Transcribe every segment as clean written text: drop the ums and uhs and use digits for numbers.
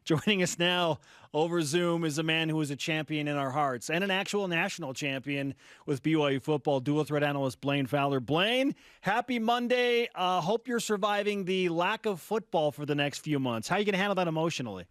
Joining us now over Zoom is a man who is a champion in our hearts and an actual national champion with BYU football, dual threat analyst Blaine Fowler. Blaine, happy Monday. Hope you're surviving the lack of football for the next few months. How are you going to handle that emotionally?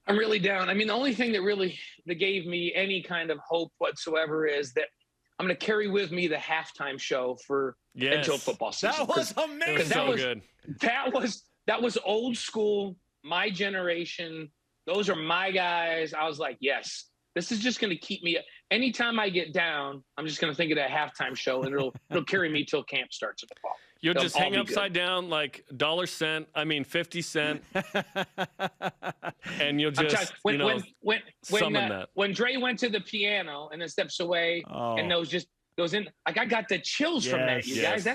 I'm really down. I mean, the only thing that gave me any kind of hope whatsoever is that I'm going to carry with me the halftime show for until football season. That was amazing. That was old school. My generation, those are my guys. I was like, yes, this is just going to keep me. Anytime I get down, I'm just going to think of that halftime show, and it'll carry me till camp starts in the fall. You'll just hang upside down like 50 cent, and you'll just summon that. When Dre went to the piano and then steps away, and goes in, like I got the chills from that. You guys,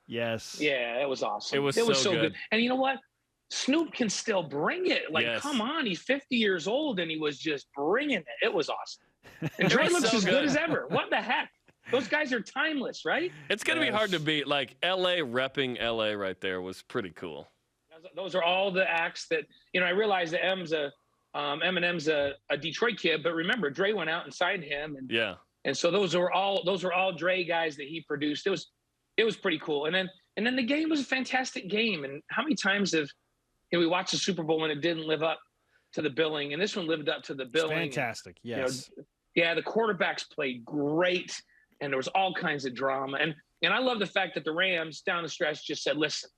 yeah, it was awesome. It was so good. And you know what? Snoop can still bring it. Like, come on, he's 50 years old, and he was just bringing it. It was awesome. And Dre looks as good as ever. What the heck? Those guys are timeless, right? It's going to be hard to beat. Like, L.A. repping L.A. right there was pretty cool. Those are all the acts that, I realize that Eminem's a Detroit kid, but remember, Dre went out and signed him. And so those are all Dre guys that he produced. It was pretty cool. And then the game was a fantastic game. And how many times have we watched the Super Bowl when it didn't live up to the billing, and this one lived up to the billing. Fantastic, yes. The quarterbacks played great, and there was all kinds of drama. And I love the fact that the Rams down the stretch just said, listen,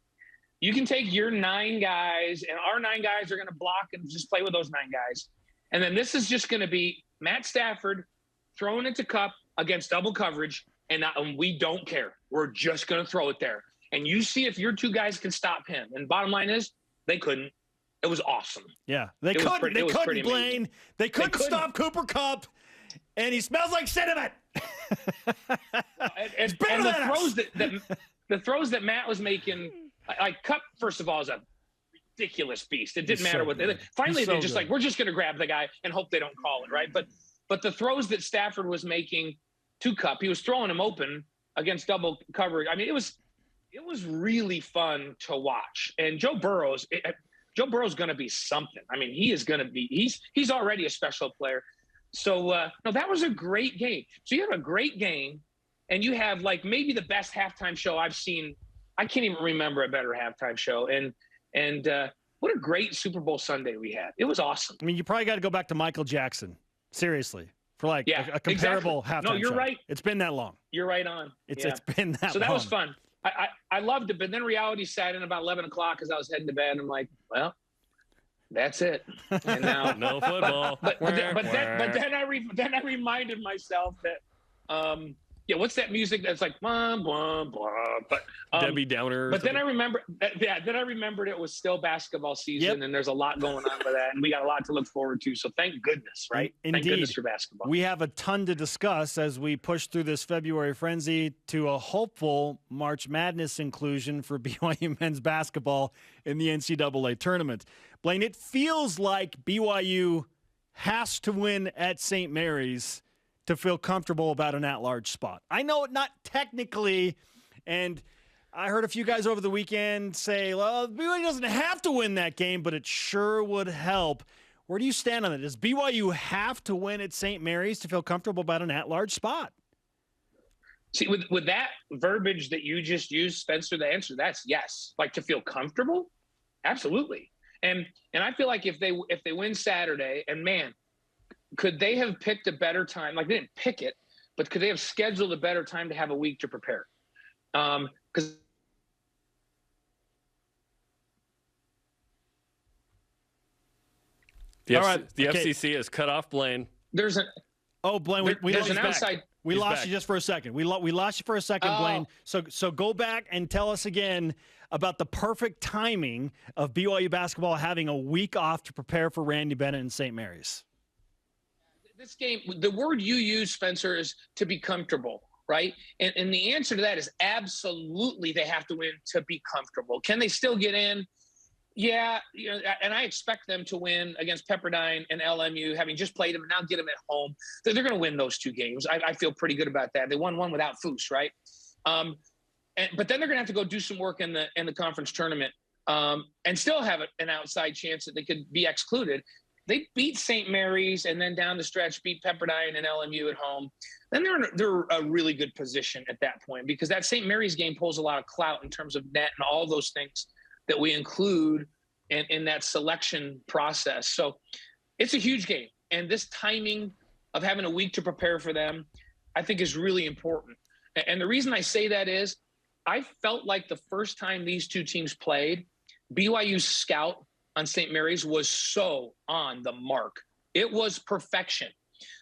you can take your 9 guys, and our 9 guys are going to block and just play with those 9 guys. And then this is just going to be Matt Stafford throwing it to Kupp against double coverage, and we don't care. We're just going to throw it there. And you see if your 2 guys can stop him. And bottom line is, they couldn't. It was awesome. Yeah, they couldn't, Blaine. They couldn't stop Cooper Kupp, and he smells like cinnamon. And the throws that Matt was making, like Kupp, first of all, is a ridiculous beast. It didn't matter what they. Finally, they're just like, we're just going to grab the guy and hope they don't call it, right? But the throws that Stafford was making to Kupp, he was throwing him open against double coverage. I mean, it was really fun to watch. And Joe Burrow's going to be something. I mean, he is going to be. He's already a special player. So no, that was a great game. So you have a great game, and you have like maybe the best halftime show I've seen. I can't even remember a better halftime show. And what a great Super Bowl Sunday we had. It was awesome. I mean, you probably got to go back to Michael Jackson. Seriously. For like a comparable halftime show. No, you're right. It's been that long. You're right on. It's been that long. So that was fun. I loved it, but then reality sat in about 11 o'clock as I was heading to bed. I'm like, well, that's it. And now no football. But then I reminded myself that what's that music that's like blah blah blah? But Debbie Downer. But then I remembered it was still basketball season, and there's a lot going on with that, and we got a lot to look forward to. So thank goodness, right? Indeed. Thank goodness for basketball. We have a ton to discuss as we push through this February frenzy to a hopeful March Madness inclusion for BYU men's basketball in the NCAA tournament. Blaine, it feels like BYU has to win at St. Mary's to feel comfortable about an at-large spot. I know not technically, and I heard a few guys over the weekend say, well, BYU doesn't have to win that game, but it sure would help. Where do you stand on it? Does BYU have to win at St. Mary's to feel comfortable about an at-large spot? See, with that verbiage that you just used, Spencer, the answer, that's yes. Like, to feel comfortable? Absolutely. And I feel like if they win Saturday, and man, could they have picked a better time? Like, they didn't pick it, but could they have scheduled a better time to have a week to prepare? Because the FCC has cut off Blaine. There's an Blaine, we lost outside. We lost you just for a second. We lost you for a second, Blaine. So go back and tell us again about the perfect timing of BYU basketball having a week off to prepare for Randy Bennett and St. Mary's. This game, the word you use, Spencer, is to be comfortable, right? And the answer to that is absolutely they have to win to be comfortable. Can they still get in? Yeah, and I expect them to win against Pepperdine and LMU, having just played them and now get them at home. They're going to win those 2 games. I feel pretty good about that. They won one without Foose, right? But then they're going to have to go do some work in the conference tournament and still have an outside chance that they could be excluded. They beat St. Mary's and then down the stretch beat Pepperdine and LMU at home. Then they're a really good position at that point, because that St. Mary's game pulls a lot of clout in terms of net and all those things that we include in that selection process. So it's a huge game. And this timing of having a week to prepare for them, I think, is really important. And the reason I say that is I felt like the first time these two teams played, BYU's scout on St. Mary's was so on the mark. It was perfection.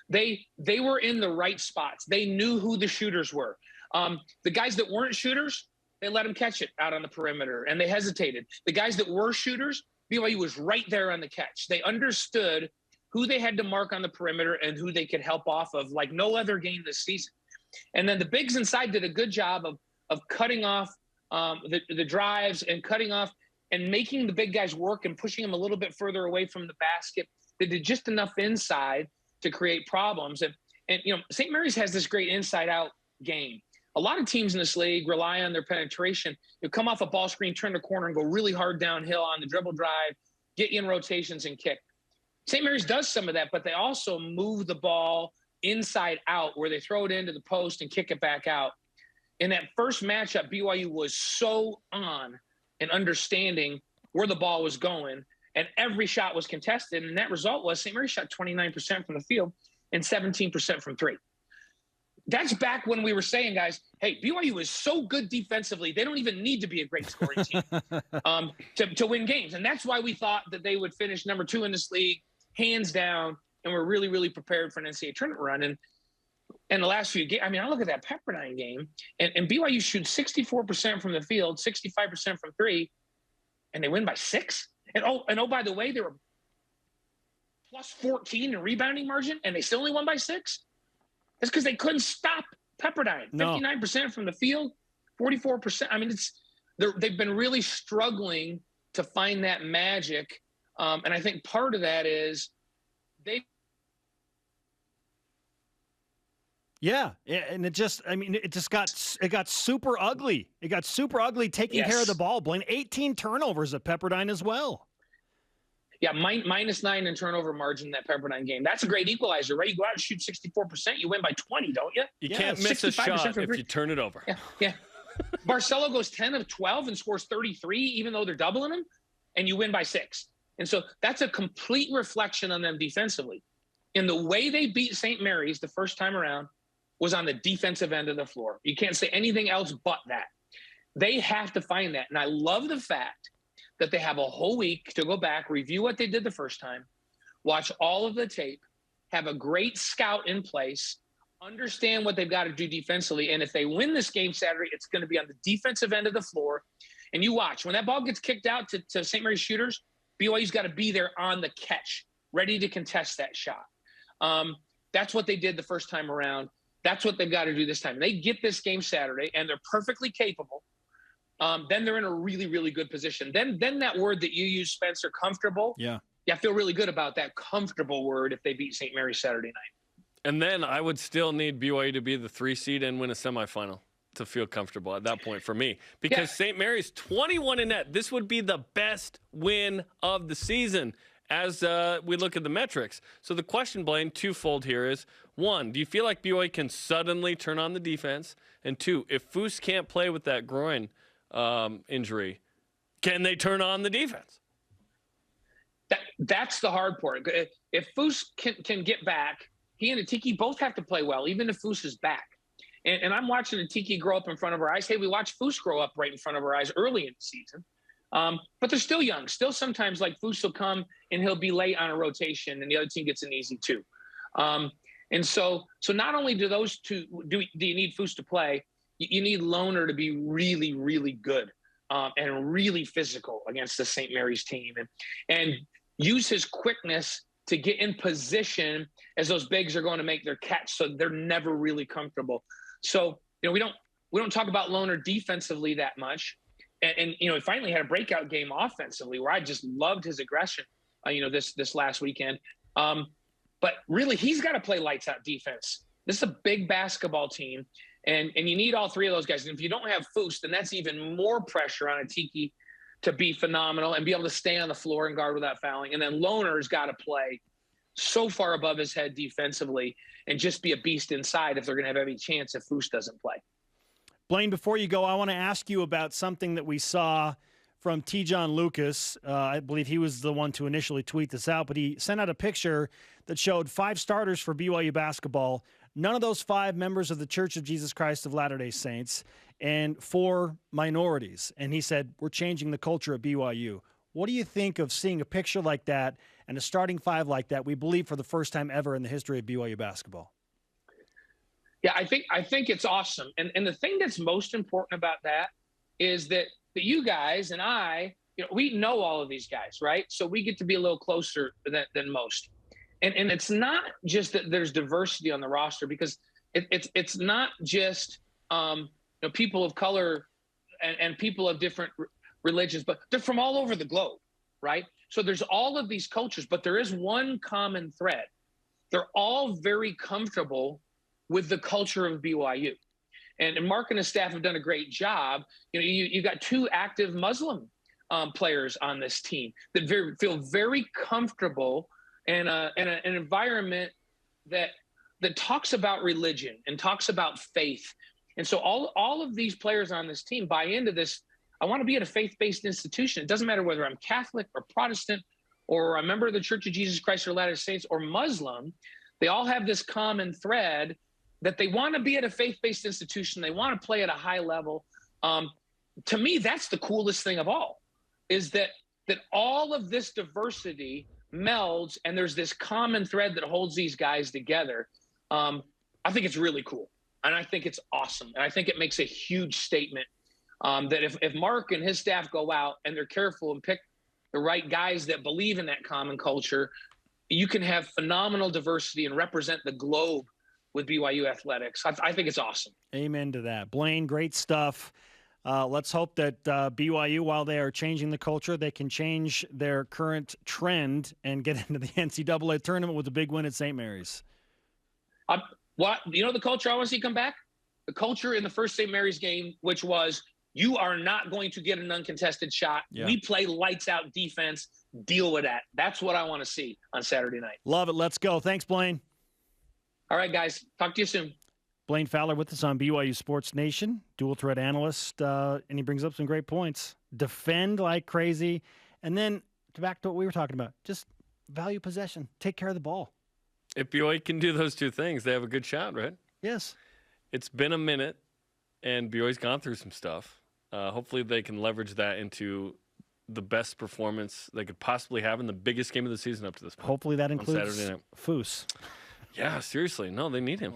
They were in the right spots. They knew who the shooters were. The guys that weren't shooters, they let them catch it out on the perimeter, and they hesitated. The guys that were shooters, BYU was right there on the catch. They understood who they had to mark on the perimeter and who they could help off of like no other game this season. And then the bigs inside did a good job of cutting off the drives and cutting off and making the big guys work and pushing them a little bit further away from the basket. They did just enough inside to create problems. And you know, St. Mary's has this great inside-out game. A lot of teams in this league rely on their penetration. You come off a ball screen, turn the corner, and go really hard downhill on the dribble drive, get you in rotations and kick. St. Mary's does some of that, but they also move the ball inside out where they throw it into the post and kick it back out. In that first matchup, BYU was so on and understanding where the ball was going, and every shot was contested. And that result was St. Mary's shot 29% from the field and 17% from three. That's back when we were saying, guys, hey, BYU is so good defensively, they don't even need to be a great scoring team to win games. And that's why we thought that they would finish number 2 in this league, hands down, and we're really, really prepared for an NCAA tournament run. And the last few games, I mean, I look at that Pepperdine game, and BYU shoots 64% from the field, 65% from three, and they win by 6. And oh, by the way, they were plus 14 in rebounding margin, and they still only won by 6. That's because they couldn't stop Pepperdine. 59% from the field, 44%. I mean, they've been really struggling to find that magic, and I think part of that is they. Yeah, and it got super ugly. It got super ugly taking care of the ball. Blaine, 18 turnovers at Pepperdine as well. Yeah, -9 in turnover margin in that Pepperdine game. That's a great equalizer, right? You go out and shoot 64%, you win by 20, don't you? You can't miss a shot if you turn it over. Yeah. Barcelo goes 10 of 12 and scores 33, even though they're doubling him, and you win by 6. And so that's a complete reflection on them defensively. And the way they beat St. Mary's the first time around was on the defensive end of the floor. You can't say anything else but that. They have to find that. And I love the fact that they have a whole week to go back, review what they did the first time, watch all of the tape, have a great scout in place, understand what they've got to do defensively. And if they win this game Saturday, it's going to be on the defensive end of the floor. And you watch, when that ball gets kicked out to St. Mary's shooters, BYU's got to be there on the catch, ready to contest that shot. That's what they did the first time around. That's what they've got to do this time. And they get this game Saturday, and they're perfectly capable. Then they're in a really, really good position. Then that word that you use, Spencer, comfortable. Yeah, I feel really good about that comfortable word if they beat St. Mary's Saturday night. And then I would still need BYU to be the 3 seed and win a semifinal to feel comfortable at that point for me. Because St. Mary's 21 in net. This would be the best win of the season as we look at the metrics. So the question, Blaine, twofold here is, 1, do you feel like BYU can suddenly turn on the defense? And 2, if Foose can't play with that groin injury, can they turn on the defense? That's the hard part. If Foose can get back, he and Atiki both have to play well, even if Foose is back. And I'm watching Atiki grow up in front of our eyes. Hey, we watched Foose grow up right in front of our eyes early in the season. But they're still young. Still sometimes like Foose will come and he'll be late on a rotation and the other team gets an easy 2. And so not only do those two, do you need Foose to play, you need Lohner to be really, really good and really physical against the St. Mary's team and use his quickness to get in position as those bigs are going to make their catch. So they're never really comfortable. So, we don't talk about Lohner defensively that much. And he finally had a breakout game offensively where I just loved his aggression, this last weekend. But really, he's got to play lights out defense. This is a big basketball team, and you need all 3 of those guys. And if you don't have Foose, then that's even more pressure on Atiki to be phenomenal and be able to stay on the floor and guard without fouling. And then Lohner's got to play so far above his head defensively and just be a beast inside if they're going to have any chance if Foose doesn't play. Blaine, before you go, I want to ask you about something that we saw from T. John Lucas. I believe he was the one to initially tweet this out, but he sent out a picture that showed 5 starters for BYU basketball. None of those 5 members of the Church of Jesus Christ of Latter-day Saints, and 4 minorities. And he said, we're changing the culture at BYU. What do you think of seeing a picture like that and a starting 5 like that, we believe for the first time ever in the history of BYU basketball? Yeah, I think it's awesome. And the thing that's most important about that is that you guys and I, we know all of these guys, right? So we get to be a little closer than most. And it's not just that there's diversity on the roster, because it's not just people of color and people of different religions, but they're from all over the globe, right? So there's all of these cultures, but there is one common thread. They're all very comfortable with the culture of BYU. And Mark and his staff have done a great job. You got 2 active Muslim players on this team that feel very comfortable in an environment that talks about religion and talks about faith. And so all of these players on this team buy into this. I want to be at a faith-based institution. It doesn't matter whether I'm Catholic or Protestant or a member of the Church of Jesus Christ or Latter-day Saints or Muslim. They all have this common thread that they want to be at a faith-based institution. They want to play at a high level. To me, that's the coolest thing of all, is that all of this diversity melds and there's this common thread that holds these guys together. I think it's really cool. And I think it's awesome. And I think it makes a huge statement that if Mark and his staff go out and they're careful and pick the right guys that believe in that common culture, you can have phenomenal diversity and represent the globe with BYU athletics. I think it's awesome. Amen to that. Blaine, great stuff. Let's hope that BYU, while they are changing the culture, they can change their current trend and get into the NCAA tournament with a big win at St. Mary's. The culture I want to see come back? The culture in the first St. Mary's game, which was, you are not going to get an uncontested shot. Yeah. We play lights out defense. Deal with that. That's what I want to see on Saturday night. Love it. Let's go. Thanks, Blaine. All right, guys. Talk to you soon. Blaine Fowler with us on BYU Sports Nation, dual threat analyst, and he brings up some great points. Defend like crazy, and then back to what we were talking about, just value possession, take care of the ball. If BYU can do those 2 things, they have a good shot, right? Yes. It's been a minute, and BYU's gone through some stuff. Hopefully they can leverage that into the best performance they could possibly have in the biggest game of the season up to this point. Hopefully that includes Foose. Yeah, seriously. No, they need him.